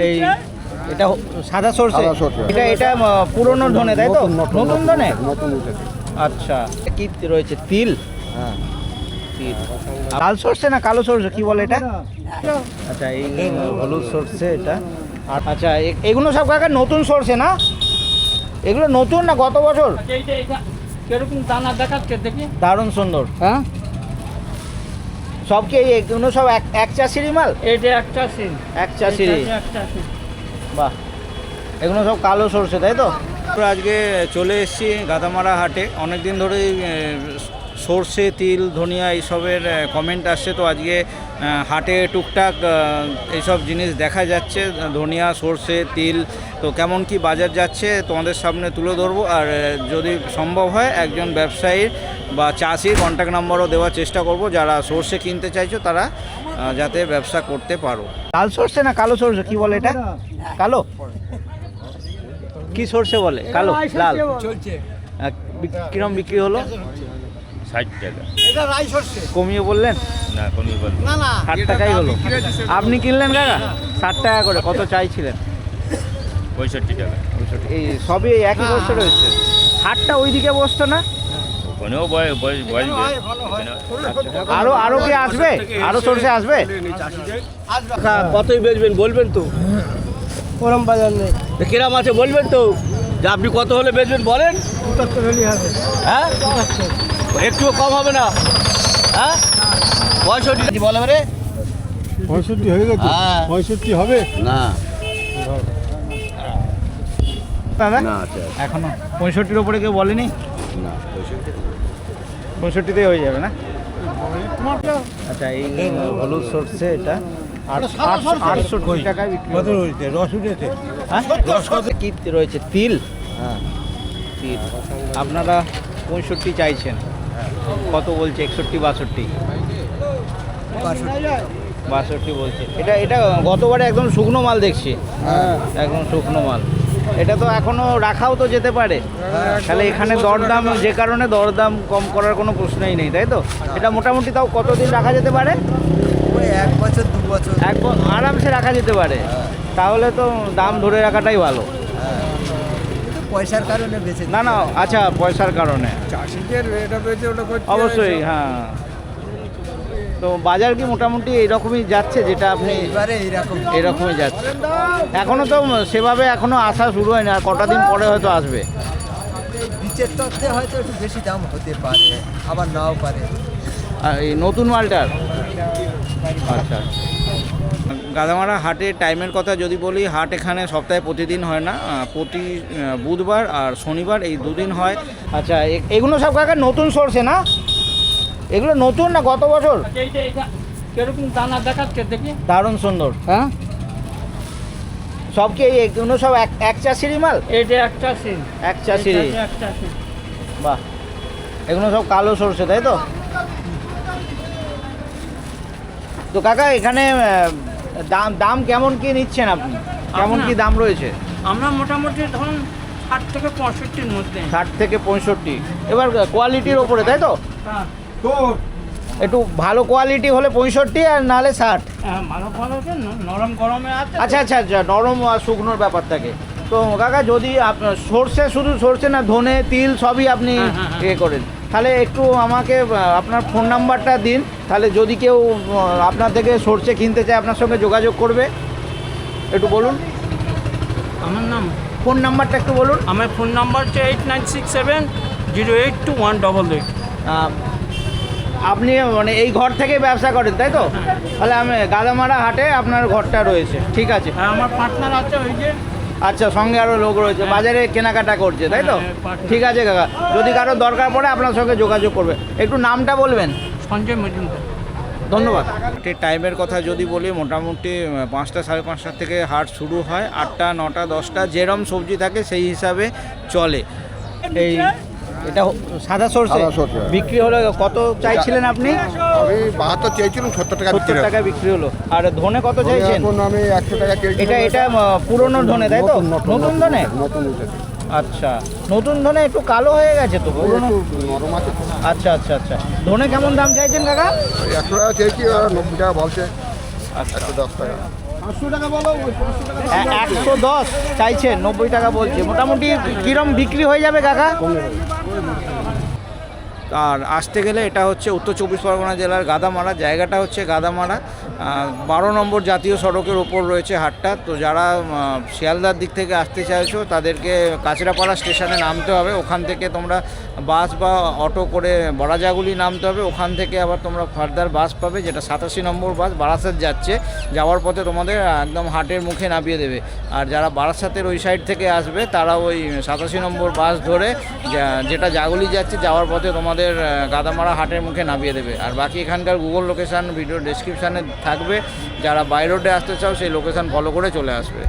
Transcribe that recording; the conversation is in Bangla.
এই এটা সাদা সরষে, এটা পুরনো ধনে তাই তো? নতুন ধনে, আচ্ছা। কি রয়েছে? তিল, তিল। লাল সরষে না কালো সরষে কি বলে এটা? আচ্ছা, এই হলুদ সরষে এটা। আচ্ছা, এগুলো সব কাকা নতুন সরষে না? এগুলো নতুন না গত বছর? কিরকম দানা দেখাচ্ছে দেখি। দারুণ সুন্দর। হ্যাঁ, সব কি এগুলো সব এক চাষিরই মাল? এটা এক চাষি, এক চাষিরই। বাহ, এগুলো সব কালো সরষে তাই তো? আজকে চলে এসেছি গাদামারা হাটে। অনেক দিন ধরেই সরষে, তিল, ধনিয়া এইসবের কমেন্ট আসছে, তো আজকে হাটে টুকটাক এইসব জিনিস দেখা যাচ্ছে, ধনিয়া, সরষে, তিল। তো কেমন কি বাজার যাচ্ছে তোমাদের সামনে তুলে ধরবো, আর যদি সম্ভব হয় একজন ব্যবসায়ীর বা চাষির কন্ট্যাক্ট নাম্বারও দেওয়ার চেষ্টা করব, যারা সরষে কিনতে চাইছো তারা যাতে ব্যবসা করতে পারো। লাল সরষে না কালো সরষে কি বলে এটা? কালো? কি সরষে বলে? কালো, লাল চলছে। কিরম বিক্রি হলো? 60 টাকা। এটা রাই সরষে। কমিয়ে বললেন? না, কমিয়ে বলবো না, 60 টাকাই হলো। আপনি কিনলেন কাকা 60 টাকা করে? কত চাইছিলেন? 65 টাকা। এই সবই একই সরষে রয়েছে। হাটটা ওইদিকে বসতো না? ওখানেও আরো কি আসবে? আরো সরষে আসবে? কতই বেচবেন বলবেন তো? ওরম বাজার নেই। কিরাম আছে বলবেন তো, যে আপনি কত হলে বেচবেন বলেন। 75 হলেই হবে। হ্যাঁ, একটুও কম হবে না? হ্যাঁ, 65 বলে রে। 65 হয়ে গেছে। হ্যাঁ। 65 হবে না দাদা না, আচ্ছা এখনো 65-র উপরে কেউ বলেনি? না, 65-তেই হয়ে যাবে না? আচ্ছা, এই হলুদ সরষে এটা 68 টাকায় বিক্রি হচ্ছে। রস উঠেছে। হ্যাঁ, কি রয়েছে? তিল, তিল। আপনারা 65 চাইছেন, কত বলছে? 61, 62 বলছে। এটা গতবারে একদম শুকনো মাল দেখছি, একদম শুকনো মাল। এটা তো এখনো রাখাও তো যেতে পারে, তাহলে এখানে দরদাম, যে কারণে দরদাম কম করার কোনো প্রশ্নই নেই তাই তো? এটা মোটামুটি তাও কতদিন রাখা যেতে পারে? 1 বছর 2 বছর আরামসে রাখা যেতে পারে। তাহলে তো দাম ধরে রাখাটাই ভালো। পয়সার কারণে বেঁচে। না না, আচ্ছা, পয়সার কারণে চাষিদের এটা পেয়েছে ওটা করছে। অবশ্যই, হ্যাঁ। তো বাজার কি মোটামুটি এইরকমই যাচ্ছে, যেটা আপনি এবারে এরকমই যাচ্ছে? এখনো তো সেভাবে এখনো আসা শুরু হয়নি, আর কটা দিন পরে হয়তো আসবে। বীজের তত্ত্বে হয়তো একটু বেশি দাম হতে পারে, আবার নাও পারে। আর এই নতুন মালটার? আচ্ছা। গাদামারা হাটের টাইমের কথা যদি বলি, হাট এখানে সপ্তাহে প্রতিদিন হয় না, প্রতি বুধবার আর শনিবার, এই দুদিন হয়। আচ্ছা, এগুলো সব কাকা নতুন সরষে না? এগুলো নতুন না গত বছর? কিরকম দানা দেখাচ্ছে দেখি। দারুণ সুন্দর। হ্যাঁ, সব কি এগুলো সব এক চাষিরই মাল? এটা এক চাষি, এক চাষিরই। এক চাষি। বাহ, এগুলো সব কালো সরষে তাই তো? তো কাকা এখানে দাম কেমন কি নিচ্ছেন আপনি? কেমন কি দাম রয়েছে? আমরা মোটামুটি ধরুন 60 থেকে 65-র মধ্যে। 60 থেকে 65। এবার কোয়ালিটির ওপরে তাই তো? হ্যাঁ, একটু ভালো কোয়ালিটি হলে 65, আর নাহলে 60। ভালো ভালো আছে, নরম গরমে আছে। আচ্ছা আচ্ছা আচ্ছা, নরম আর শুকনোর ব্যাপার থাকে। তো কাকা যদি সরষে, শুধু সরষে না, ধনে, তিল সবই আপনি ইয়ে করেন, তাহলে একটু আমাকে আপনার ফোন নাম্বারটা দিন, তাহলে যদি কেউ আপনার থেকে সরষে কিনতে চায় আপনার সঙ্গে যোগাযোগ করবে। একটু বলুন আমার নাম, ফোন নাম্বারটা একটু বলুন। আমার ফোন নাম্বার হচ্ছে 8967082188। আপনি মানে এই ঘর থেকে ব্যবসা করেন তাই তো? তাহলে আমি গাদামারা হাটে আপনার ঘরটা রয়েছে, ঠিক আছে। হ্যাঁ, আমার পার্টনার আছে ওই যে। আচ্ছা, সঙ্গে আরও লোক রয়েছে, বাজারে কেনাকাটা করছে তাই তো? ঠিক আছে কাকা, যদি কারো দরকার পড়ে আপনার সঙ্গে যোগাযোগ করবে। একটু নামটা বলবেন? সঞ্জয় মজুমদার। ধন্যবাদ। টাইমের কথা যদি বলি, মোটামুটি 5টা, 5:30 থেকে হাট শুরু হয়, 8টা, 9টা, 10টা যেরম সবজি থাকে সেই হিসাবে চলে। এই এটা সাদা সরষে বিক্রি হলো, কত চাইছিলেন আপনি? আমি 72 চেয়েছিলাম, 70 টাকা 70 টাকা বিক্রি হলো। আর ধনে কত চাইছেন? এখন আমি 100 টাকা কেজি। এটা পুরনো ধনে তাই তো? নতুন ধনে? নতুন উঠেছে। আচ্ছা, নতুন ধনে একটু কালো হয়ে গেছে তো, পুরনো। নরম আছে। আচ্ছা আচ্ছা আচ্ছা, ধনে কেমন দাম চাইছেন কাকা? 100 টাকা চেয়েছি, আর 90 টাকা বলছে। আচ্ছা, 110 টাকা। 110 চাইছে, 90 টাকা বলছে। মোটামুটি কিরম বিক্রি হয়ে যাবে কাকা? আর আসতে গেলে এটা হচ্ছে উত্তর চব্বিশ পরগনা জেলার গাদামারা। জায়গাটা হচ্ছে গাদামারা, 12 নম্বর জাতীয় সড়কের ওপর রয়েছে হাটটা। তো যারা শিয়ালদার দিক থেকে আসতে চাইছো তাদেরকে কাঁচরাপাড়া স্টেশনে নামতে হবে। ওখান থেকে তোমরা বাস বা অটো করে বড়াজাগুলি নামতে হবে। ওখান থেকে আবার তোমরা ফার্দার বাস পাবে, যেটা 87 নম্বর বাস বারাসাত যাচ্ছে। যাওয়ার পথে তোমাদের একদম হাটের মুখে নামিয়ে দেবে। আর যারা বারাসাতের ওই সাইড থেকে আসবে তারা ওই 87 নম্বর বাস ধরে যেটা জাগুলি যাচ্ছে, যাওয়ার পথে তোমাদের গাদামারা হাটের মুখে নামিয়ে দেবে। আর বাকি এখানকার গুগল লোকেশান ভিডিও ডেসক্রিপশানে থাকবে। যারা বাই রোডে আসতে চাও সেই লোকেশান ফলো করে চলে আসবে।